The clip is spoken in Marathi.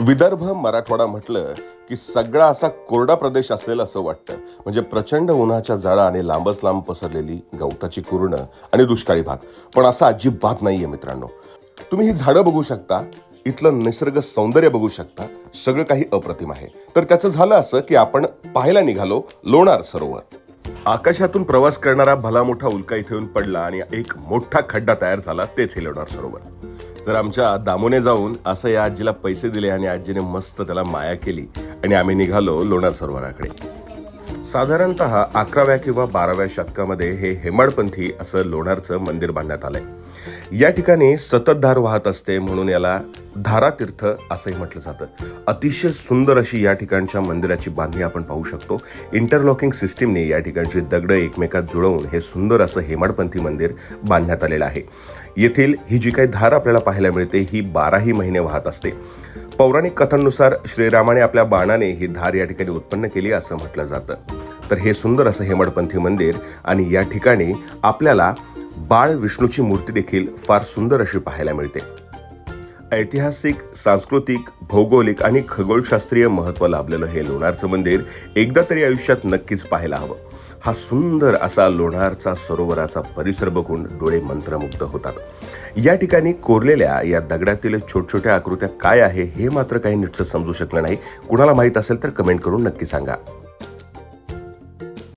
विदर्भ मराठवाडा म्हटलं की सगळा असा कोरडा प्रदेश असेल असं वाटतं. म्हणजे प्रचंड उन्हाच्या जाळा आणि लांबच लांब पसरलेली गवताची कुरणं आणि दुष्काळी भाग. पण असं अजिबात नाहीये मित्रांनो. तुम्ही ही झाडं बघू शकता, इथलं निसर्ग सौंदर्य बघू शकता, सगळं काही अप्रतिम आहे. तर त्याचं झालं असं की आपण पाहायला निघालो लोणार सरोवर. आकाशातून प्रवास करणारा भला मोठा उल्का इथे येऊन पडला आणि एक मोठा खड्डा तयार झाला, तेच हे लोणार सरोवर. तर आमच्या दामोने जाऊन असं या आजीला पैसे दिले आणि आजीने मस्त त्याला माया केली आणि आम्ही निघालो लोणार सरोवराकडे. साधारणतः 11व्या किंवा 12व्या शतकामध्ये हे हेमाडपंथी असं लोणारचं मंदिर बांधण्यात आलंय. या ठिकाणी सतत धार वाहत असते म्हणून याला धारातीर्थ असंही म्हटलं जातं. अतिशय सुंदर अशी या ठिकाणच्या मंदिराची बांधणी आपण पाहू शकतो. इंटरलॉकिंग सिस्टीमने या ठिकाणची दगडं एकमेकात जुळवून हे सुंदर असं हेमाडपंथी मंदिर बांधण्यात आलेलं आहे. येथील ही जी काही धार आपल्याला पाहायला मिळते ही 12ही महिने वाहत असते. पौराणिक कथांनुसार श्रीरामाने आपल्या बाणाने ही धार या ठिकाणी उत्पन्न केली असं म्हटलं जातं. तर हे सुंदर असं हेमाडपंथी मंदिर आणि या ठिकाणी आपल्याला बाळ विष्णूची मूर्ती देखील फार सुंदर अशी पाहायला मिळते. ऐतिहासिक, सांस्कृतिक, भौगोलिक आणि खगोलशास्त्रीय महत्त्व लाभलेलं हे लोणारचं मंदिर एकदा तरी आयुष्यात नक्कीच पाहायला हवं. हा सुंदर असा लोणारचा सरोवराचा परिसर बघून डोळे मंत्रमुग्ध होतात. या ठिकाणी कोरलेल्या या दगडातील छोट्या आकृत्या काय आहे हे मात्र काही नीटसं समजू शकलं नाही. कुणाला माहीत असेल तर कमेंट करून नक्की सांगा.